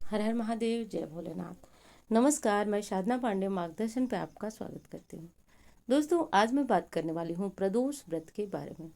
हर हर महादेव, जय भोलेनाथ। नमस्कार, मैं साधना पांडे मार्गदर्शन पे आपका स्वागत करती हूँ। दोस्तों, आज मैं बात करने वाली हूँ प्रदोष व्रत के बारे में।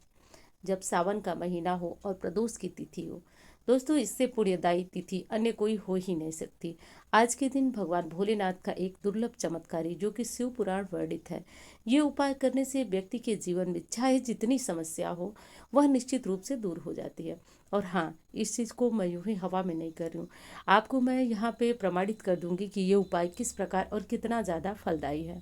जब सावन का महीना हो और प्रदोष की तिथि हो, दोस्तों इससे पुण्यदायी तिथि अन्य कोई हो ही नहीं सकती। आज के दिन भगवान भोलेनाथ का एक दुर्लभ चमत्कारी जो कि शिव पुराण वर्णित है। ये उपाय करने से व्यक्ति के जीवन में चाहे जितनी समस्या हो वह निश्चित रूप से दूर हो जाती है। और हाँ, इस चीज़ को मैं यूं ही हवा में नहीं कर रही हूँ, आपको मैं यहाँ पे प्रमाणित कर दूंगी कि ये उपाय किस प्रकार और कितना ज़्यादा फलदायी है।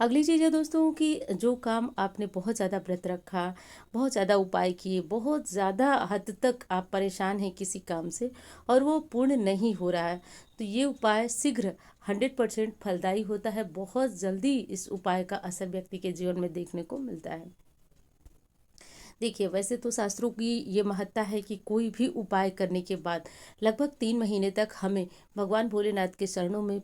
अगली चीज़ है दोस्तों कि जो काम आपने बहुत ज़्यादा व्रत रखा, बहुत ज़्यादा उपाय किए, बहुत ज़्यादा हद तक आप परेशान हैं किसी काम से और वो पूर्ण नहीं हो रहा है, तो ये उपाय शीघ्र 100% फलदायी होता है। बहुत जल्दी इस उपाय का असर व्यक्ति के जीवन में देखने को मिलता है। देखिए, वैसे तो शास्त्रों की ये महत्ता है कि कोई भी उपाय करने के बाद लगभग 3 महीने तक हमें भगवान भोलेनाथ के चरणों में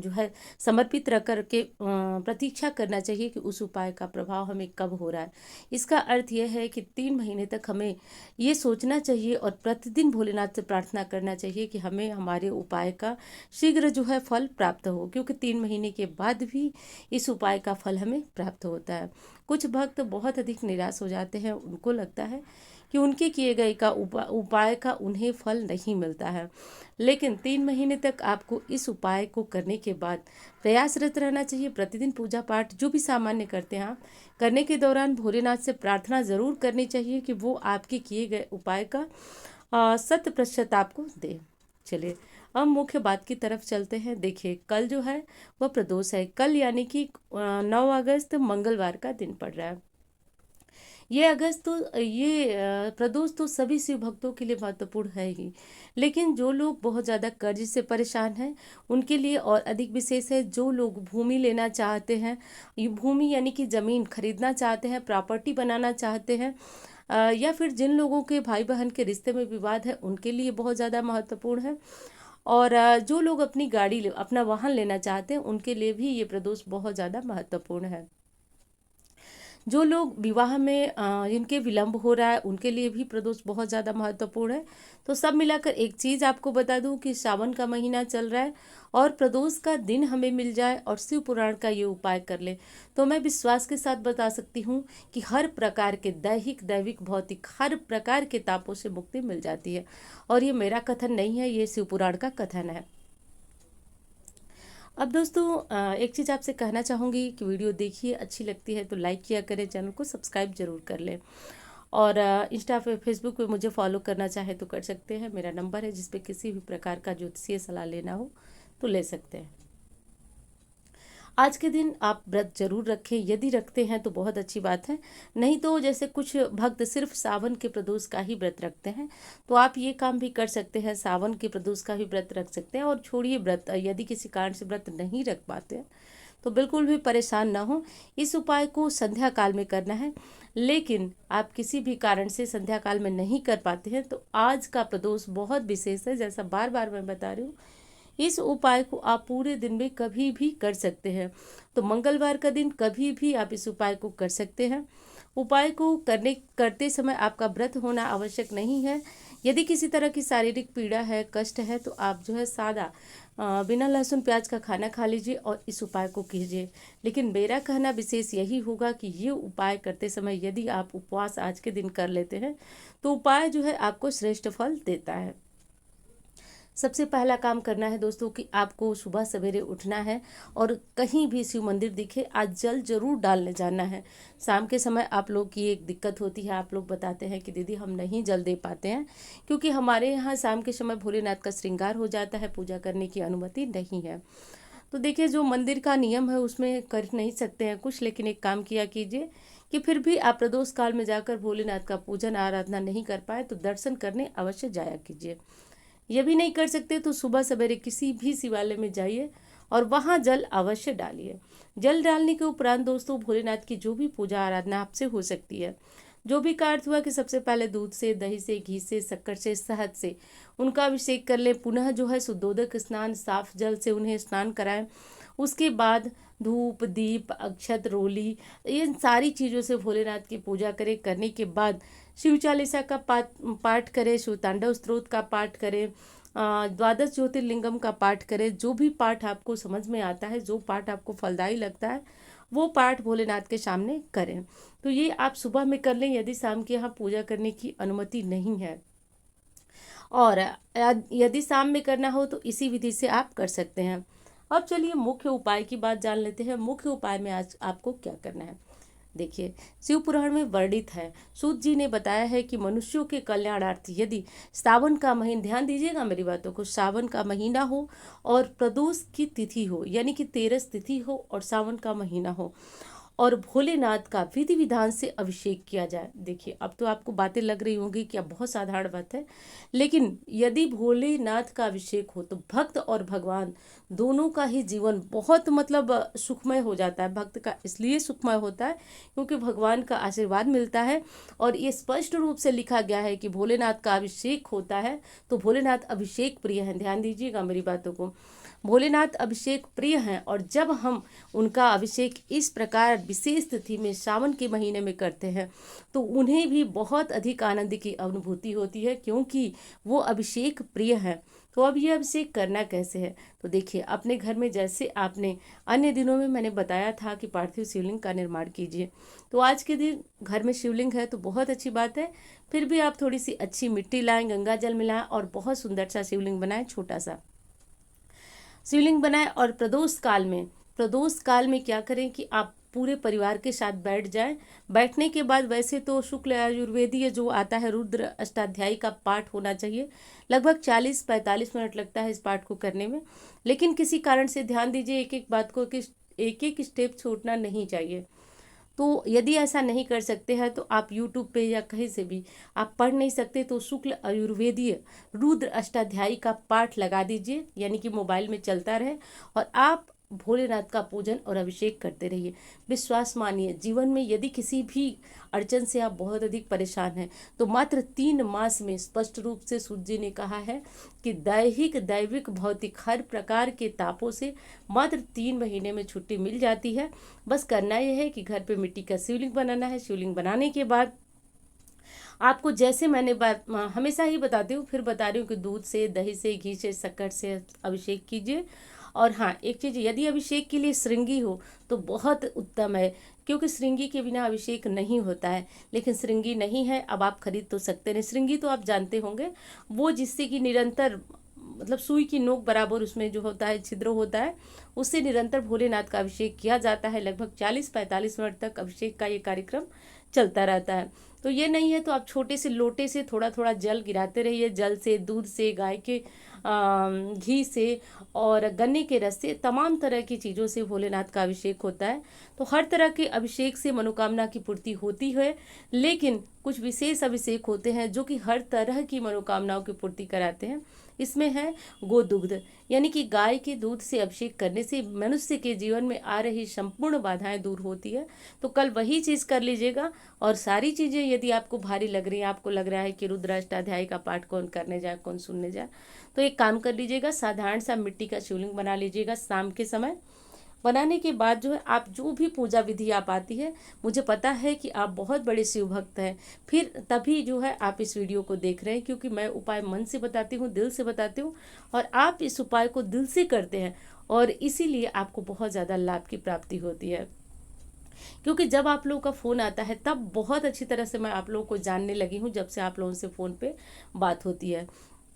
जो है समर्पित रख कर के प्रतीक्षा करना चाहिए कि उस उपाय का प्रभाव हमें कब हो रहा है। इसका अर्थ यह है कि 3 महीने तक हमें ये सोचना चाहिए और प्रतिदिन भोलेनाथ से प्रार्थना करना चाहिए कि हमें हमारे उपाय का शीघ्र जो है फल प्राप्त हो, क्योंकि 3 महीने के बाद भी इस उपाय का फल हमें प्राप्त होता है। कुछ भक्त बहुत अधिक निराश हो जाते हैं, उनको लगता है कि उनके किए गए का उपाय का उन्हें फल नहीं मिलता है। लेकिन 3 महीने तक आपको इस उपाय को करने के बाद प्रयासरत रहना चाहिए। प्रतिदिन पूजा पाठ जो भी सामान्य करते हैं आप, करने के दौरान भोलेनाथ से प्रार्थना जरूर करनी चाहिए कि वो आपके किए गए उपाय का 100% आपको दे। चलिए, अब मुख्य बात की तरफ चलते हैं। देखिए, कल जो है वह प्रदोष है। कल यानी कि 9 अगस्त मंगलवार का दिन पड़ रहा है। प्रदोष तो सभी शिव भक्तों के लिए महत्वपूर्ण है ही, लेकिन जो लोग बहुत ज़्यादा कर्ज से परेशान हैं उनके लिए और अधिक विशेष है। जो लोग भूमि लेना चाहते हैं, ये भूमि यानी कि ज़मीन खरीदना चाहते हैं, प्रॉपर्टी बनाना चाहते हैं, या फिर जिन लोगों के भाई बहन के रिश्ते में विवाद है उनके लिए बहुत ज़्यादा महत्वपूर्ण है। और जो लोग अपनी अपना वाहन लेना चाहते हैं उनके लिए भी ये प्रदोष बहुत ज़्यादा महत्वपूर्ण है। जो लोग विवाह में जिनके विलंब हो रहा है उनके लिए भी प्रदोष बहुत ज़्यादा महत्वपूर्ण है। तो सब मिलाकर एक चीज़ आपको बता दूं कि सावन का महीना चल रहा है और प्रदोष का दिन हमें मिल जाए और शिव पुराण का ये उपाय कर ले, तो मैं विश्वास के साथ बता सकती हूँ कि हर प्रकार के दैहिक दैविक भौतिक हर प्रकार के तापों से मुक्ति मिल जाती है। और ये मेरा कथन नहीं है, ये शिव पुराण का कथन है। अब दोस्तों, एक चीज़ आपसे कहना चाहूँगी कि वीडियो देखिए, अच्छी लगती है तो लाइक किया करें, चैनल को सब्सक्राइब जरूर कर लें। और इंस्टा पे फेसबुक पे मुझे फॉलो करना चाहे तो कर सकते हैं। मेरा नंबर है जिस पे किसी भी प्रकार का ज्योतिषीय सलाह लेना हो तो ले सकते हैं। आज के दिन आप व्रत जरूर रखें, यदि रखते हैं तो बहुत अच्छी बात है। नहीं तो जैसे कुछ भक्त सिर्फ सावन के प्रदोष का ही व्रत रखते हैं, तो आप ये काम भी कर सकते हैं, सावन के प्रदोष का भी व्रत रख सकते हैं। और छोड़िए व्रत, यदि किसी कारण से व्रत नहीं रख पाते हैं तो बिल्कुल भी परेशान ना हो। इस उपाय को संध्या काल में करना है, लेकिन आप किसी भी कारण से संध्या काल में नहीं कर पाते हैं तो आज का प्रदोष बहुत विशेष है। जैसा बार बार मैं बता रही हूँ, इस उपाय को आप पूरे दिन में कभी भी कर सकते हैं। तो मंगलवार का दिन कभी भी आप इस उपाय को कर सकते हैं। उपाय को करते समय आपका व्रत होना आवश्यक नहीं है। यदि किसी तरह की शारीरिक पीड़ा है, कष्ट है, तो आप जो है सादा बिना लहसुन प्याज का खाना खा लीजिए और इस उपाय को कीजिए। लेकिन मेरा कहना विशेष यही होगा कि ये उपाय करते समय यदि आप उपवास आज के दिन कर लेते हैं तो उपाय जो है आपको श्रेष्ठ फल देता है। सबसे पहला काम करना है दोस्तों कि आपको सुबह सवेरे उठना है और कहीं भी शिव मंदिर दिखे आज जल जरूर डालने जाना है। शाम के समय आप लोग की एक दिक्कत होती है, आप लोग बताते हैं कि दीदी हम नहीं जल दे पाते हैं, क्योंकि हमारे यहाँ शाम के समय भोलेनाथ का श्रृंगार हो जाता है, पूजा करने की अनुमति नहीं है। तो देखिए, जो मंदिर का नियम है उसमें कर नहीं सकते हैं कुछ, लेकिन एक काम किया कीजिए कि फिर भी आप प्रदोष काल में जाकर भोलेनाथ का पूजन आराधना नहीं कर पाए तो दर्शन करने अवश्य जाया कीजिए। ये भी नहीं कर सकते तो सुबह सवेरे किसी भी शिवालय में जाइए और वहां जल अवश्य डालिए। जल डालने के उपरांत दोस्तों, भोलेनाथ की जो भी पूजा आराधना आपसे हो सकती है, जो भी का अर्थ हुआ कि सबसे पहले दूध से, दही से, घी से, शक्कर से, शहद से उनका अभिषेक कर ले। पुनः जो है शुद्धोदक स्नान, साफ जल से उन्हें स्नान कराएं। उसके बाद धूप, दीप, अक्षत, रोली, इन सारी चीज़ों से भोलेनाथ की पूजा करें। करने के बाद शिव चालीसा का पाठ करें, शिव तांडव स्तोत्र का पाठ करें, द्वादश ज्योतिर्लिंगम का पाठ करें। जो भी पाठ आपको समझ में आता है, जो पाठ आपको फलदायी लगता है, वो पाठ भोलेनाथ के सामने करें। तो ये आप सुबह में कर लें यदि शाम के यहाँ पूजा करने की अनुमति नहीं है, और यदि शाम में करना हो तो इसी विधि से आप कर सकते हैं। अब चलिए मुख्य उपाय की बात जान लेते हैं। मुख्य उपाय में आज आपको क्या करना है, देखिए शिव पुराण में वर्णित है, सूत जी ने बताया है कि मनुष्यों के कल्याणार्थ यदि सावन का महीना, ध्यान दीजिएगा मेरी बातों को, सावन का महीना हो और प्रदोष की तिथि हो, यानी कि 13 तिथि हो और सावन का महीना हो, और भोलेनाथ का विधि विधान से अभिषेक किया जाए। देखिए अब तो आपको बातें लग रही होंगी कि अब बहुत साधारण बात है, लेकिन यदि भोलेनाथ का अभिषेक हो तो भक्त और भगवान दोनों का ही जीवन बहुत सुखमय हो जाता है। भक्त का इसलिए सुखमय होता है क्योंकि भगवान का आशीर्वाद मिलता है, और ये स्पष्ट रूप से लिखा गया है कि भोलेनाथ का अभिषेक होता है तो भोलेनाथ अभिषेक प्रिय हैं। ध्यान दीजिएगा मेरी बातों को, भोलेनाथ अभिषेक प्रिय हैं, और जब हम उनका अभिषेक इस प्रकार विशेष तिथि में सावन के महीने में करते हैं तो उन्हें भी बहुत अधिक आनंद की अनुभूति होती है, क्योंकि वो अभिषेक प्रिय हैं। तो अब ये अभिषेक करना कैसे है, तो देखिए अपने घर में जैसे आपने अन्य दिनों में मैंने बताया था कि पार्थिव शिवलिंग का निर्माण कीजिए, तो आज के दिन घर में शिवलिंग है तो बहुत अच्छी बात है। फिर भी आप थोड़ी सी अच्छी मिट्टी लाएं, गंगा जल मिलाएं और बहुत सुंदर सा शिवलिंग बनाएं, छोटा सा शिवलिंग बनाएं। और प्रदोष काल में क्या करें कि आप पूरे परिवार के साथ बैठ जाएं। बैठने के बाद वैसे तो शुक्ल आयुर्वेदीय जो आता है रुद्र अष्टाध्यायी का पाठ होना चाहिए, लगभग 40-45 मिनट लगता है इस पाठ को करने में, लेकिन किसी कारण से ध्यान दीजिए एक एक बात को कि एक एक स्टेप छूटना नहीं चाहिए। तो यदि ऐसा नहीं कर सकते हैं तो आप यूट्यूब पे या कहीं से भी आप पढ़ नहीं सकते तो शुक्ल आयुर्वेदीय रुद्र अष्टाध्यायी का पाठ लगा दीजिए, यानी कि मोबाइल में चलता रहे, और आप भोलेनाथ का पूजन और अभिषेक करते रहिए। विश्वास मानिए, जीवन में यदि किसी भी अड़चन से आप बहुत अधिक परेशान हैं तो मात्र 3 मास में स्पष्ट रूप से सूत जी ने कहा है कि दैहिक दैविक भौतिक हर प्रकार के तापों से मात्र 3 महीने में छुट्टी मिल जाती है। बस करना यह है कि घर पे मिट्टी का शिवलिंग बनाना है। शिवलिंग बनाने के बाद आपको, जैसे मैंने बात हमेशा ही बताती हूँ, फिर बता रही हूँ कि दूध से, दही से, घी से, शक्कर से अभिषेक कीजिए। और हाँ, एक चीज़, यदि अभिषेक के लिए श्रृंगी हो तो बहुत उत्तम है, क्योंकि श्रृंगी के बिना अभिषेक नहीं होता है। लेकिन श्रृंगी नहीं है, अब आप खरीद तो सकते हैं। श्रृंगी तो आप जानते होंगे, वो जिससे कि निरंतर सुई की नोक बराबर उसमें जो होता है छिद्र होता है, उससे निरंतर भोलेनाथ का अभिषेक किया जाता है। लगभग 40-45 मिनट तक अभिषेक का ये कार्यक्रम चलता रहता है। तो ये नहीं है तो आप छोटे से लोटे से थोड़ा थोड़ा जल गिराते रहिए, जल से, दूध से, गाय के घी से और गन्ने के रस से, तमाम तरह की चीज़ों से भोलेनाथ का अभिषेक होता है। तो हर तरह के अभिषेक से मनोकामना की पूर्ति होती है, लेकिन कुछ विशेष अभिषेक होते हैं जो कि हर तरह की मनोकामनाओं की पूर्ति कराते हैं। इसमें है गोदुग्ध, यानी कि गाय के दूध से अभिषेक करने से मनुष्य के जीवन में आ रही संपूर्ण बाधाएं दूर होती है। तो कल वही चीज़ कर लीजिएगा। और सारी चीज़ें यदि आपको भारी लग रही है, आपको लग रहा है कि रुद्राष्टाध्यायी का पाठ कौन करने जाए, कौन सुनने जाए, तो एक काम कर लीजिएगा, साधारण सा मिट्टी का शिवलिंग बना लीजिएगा शाम के समय। बनाने के बाद जो है, आप जो भी पूजा विधि आप आती है, मुझे पता है कि आप बहुत बड़े शिव भक्त हैं, फिर तभी जो है आप इस वीडियो को देख रहे हैं, क्योंकि मैं उपाय मन से बताती हूँ, दिल से बताती हूँ, और आप इस उपाय को दिल से करते हैं, और इसीलिए आपको बहुत ज़्यादा लाभ की प्राप्ति होती है। क्योंकि जब आप लोगों का फ़ोन आता है तब बहुत अच्छी तरह से मैं आप लोगों को जानने लगी हूँ, जब से आप लोगों से फ़ोन पे बात होती है,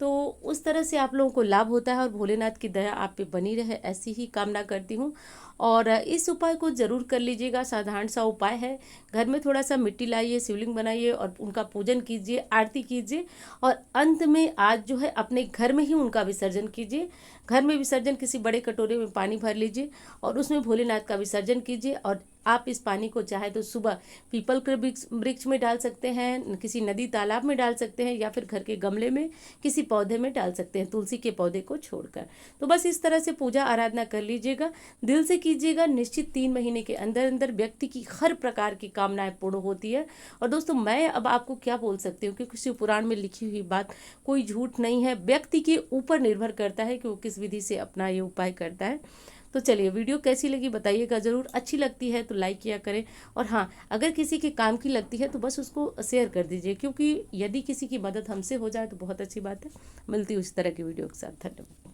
तो उस तरह से आप लोगों को लाभ होता है, और भोलेनाथ की दया आप पे बनी रहे, ऐसी ही कामना करती हूँ। और इस उपाय को ज़रूर कर लीजिएगा, साधारण सा उपाय है। घर में थोड़ा सा मिट्टी लाइए, शिवलिंग बनाइए और उनका पूजन कीजिए, आरती कीजिए, और अंत में आज जो है अपने घर में ही उनका विसर्जन कीजिए। घर में विसर्जन, किसी बड़े कटोरे में पानी भर लीजिए और उसमें भोलेनाथ का विसर्जन कीजिए। और आप इस पानी को चाहे तो सुबह पीपल के वृक्ष में डाल सकते हैं, किसी नदी तालाब में डाल सकते हैं, या फिर घर के गमले में किसी पौधे में डाल सकते हैं, तुलसी के पौधे को छोड़कर। तो बस इस तरह से पूजा आराधना कर लीजिएगा, दिल से कीजिएगा। निश्चित 3 महीने के अंदर अंदर व्यक्ति की हर प्रकार की कामनाएं पूर्ण होती है। और दोस्तों, मैं अब आपको क्या बोल सकती हूँ, क्योंकि शिव पुराण में लिखी हुई बात कोई झूठ नहीं है। व्यक्ति के ऊपर निर्भर करता है कि वो किस विधि से अपना ये उपाय करता है। तो चलिए, वीडियो कैसी लगी बताइएगा ज़रूर। अच्छी लगती है तो लाइक किया करें, और हाँ, अगर किसी के काम की लगती है तो बस उसको शेयर कर दीजिए, क्योंकि यदि किसी की मदद हमसे हो जाए तो बहुत अच्छी बात है। मिलती हूँ इस तरह की वीडियो के साथ। धन्यवाद।